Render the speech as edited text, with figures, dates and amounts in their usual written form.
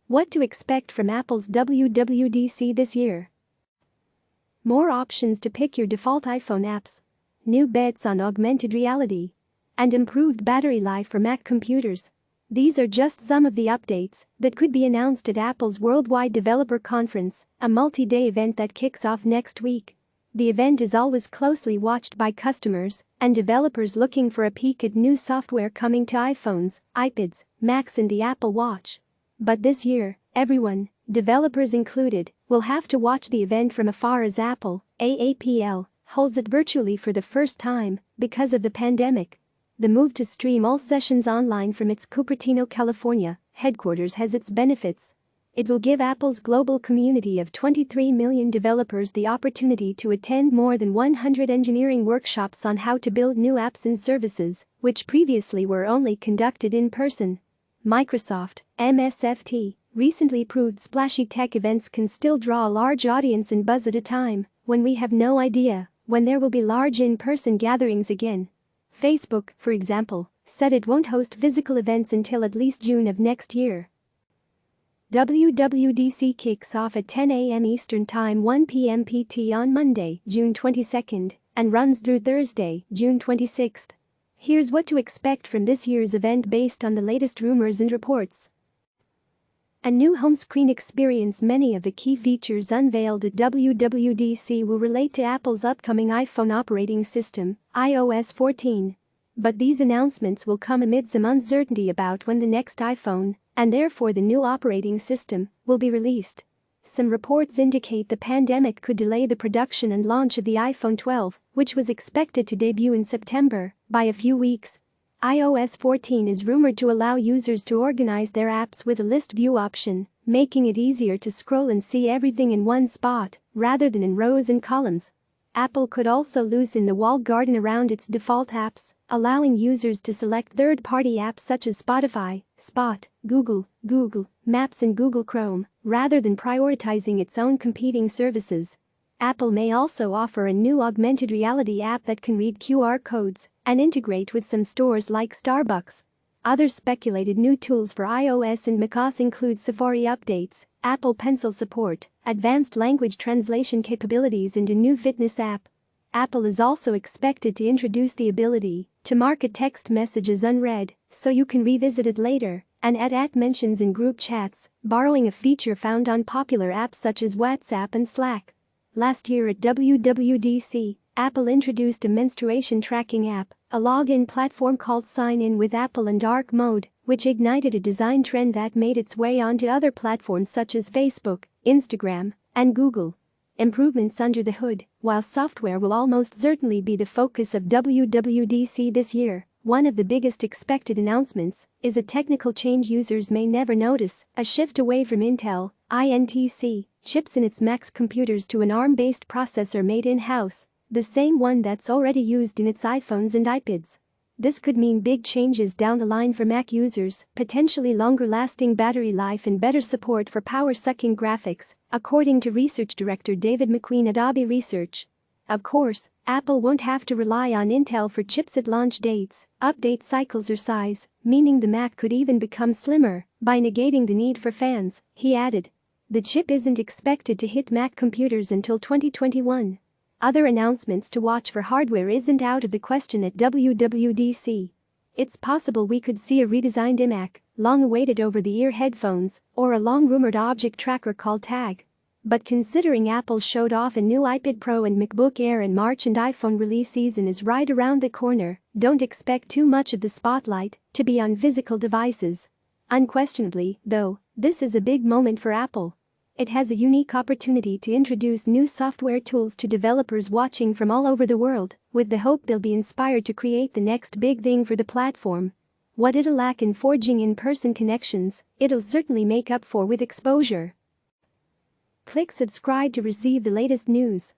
What to expect from Apple's WWDC this year? More options to pick your default iPhone apps. New bets on augmented reality. And improved battery life for Mac computers. These are just some of the updates that could be announced at Apple's Worldwide Developer Conference, a multi-day event that kicks off next week. The event is always closely watched by customers and developers looking for a peek at new software coming to iPhones, iPads, Macs and the Apple Watch. But this year, everyone, developers included, will have to watch the event from afar as Apple, AAPL, holds it virtually for the first time because of the pandemic. The move to stream all sessions online from its Cupertino, California, headquarters has its benefits. It will give Apple's global community of 23 million developers the opportunity to attend more than 100 engineering workshops on how to build new apps and services, which previously were only conducted in person. Microsoft, MSFT, recently proved splashy tech events can still draw a large audience and buzz at a time when we have no idea when there will be large in-person gatherings again. Facebook, for example, said it won't host physical events until at least June of next year. WWDC kicks off at 10 a.m. Eastern Time 1 p.m. PT on Monday, June 22nd, and runs through Thursday, June 26th. Here's what to expect from this year's event based on the latest rumors and reports. A new home screen experience. Many of the key features unveiled at WWDC will relate to Apple's upcoming iPhone operating system, iOS 14. But these announcements will come amid some uncertainty about when the next iPhone, and therefore the new operating system, will be released. Some reports indicate the pandemic could delay the production and launch of the iPhone 12, which was expected to debut in September, by a few weeks. iOS 14 is rumored to allow users to organize their apps with a list view option, making it easier to scroll and see everything in one spot, rather than in rows and columns. Apple could also loosen the walled garden around its default apps, allowing users to select third-party apps such as Spotify, Spot, Google Maps and Google Chrome, rather than prioritizing its own competing services. Apple may also offer a new augmented reality app that can read QR codes and integrate with some stores like Starbucks. Other speculated new tools for iOS and macOS include Safari updates, Apple Pencil support, advanced language translation capabilities and a new fitness app. Apple is also expected to introduce the ability to mark a text message as unread so you can revisit it later, and add mentions in group chats, borrowing a feature found on popular apps such as WhatsApp and Slack. Last year at WWDC, Apple introduced a menstruation tracking app, a login platform called Sign In with Apple in Dark Mode, which ignited a design trend that made its way onto other platforms such as Facebook, Instagram, and Google. Improvements under the hood. While software will almost certainly be the focus of WWDC this year, one of the biggest expected announcements is a technical change users may never notice, a shift away from Intel, INTC, chips in its Mac's computers to an ARM-based processor made in-house, the same one that's already used in its iPhones and iPads. This could mean big changes down the line for Mac users, potentially longer-lasting battery life and better support for power-sucking graphics, according to research director David McQueen at Adobe Research. Of course, Apple won't have to rely on Intel for chipset launch dates, update cycles or size, meaning the Mac could even become slimmer by negating the need for fans, he added. The chip isn't expected to hit Mac computers until 2021. Other announcements to watch for hardware isn't out of the question at WWDC. It's possible we could see a redesigned iMac, long-awaited over-the-ear headphones, or a long-rumored object tracker called Tag. But considering Apple showed off a new iPad Pro and MacBook Air in March and iPhone release season is right around the corner, don't expect too much of the spotlight to be on physical devices. Unquestionably, though, this is a big moment for Apple. It has a unique opportunity to introduce new software tools to developers watching from all over the world, with the hope they'll be inspired to create the next big thing for the platform. What it'll lack in forging in-person connections, it'll certainly make up for with exposure. Click subscribe to receive the latest news.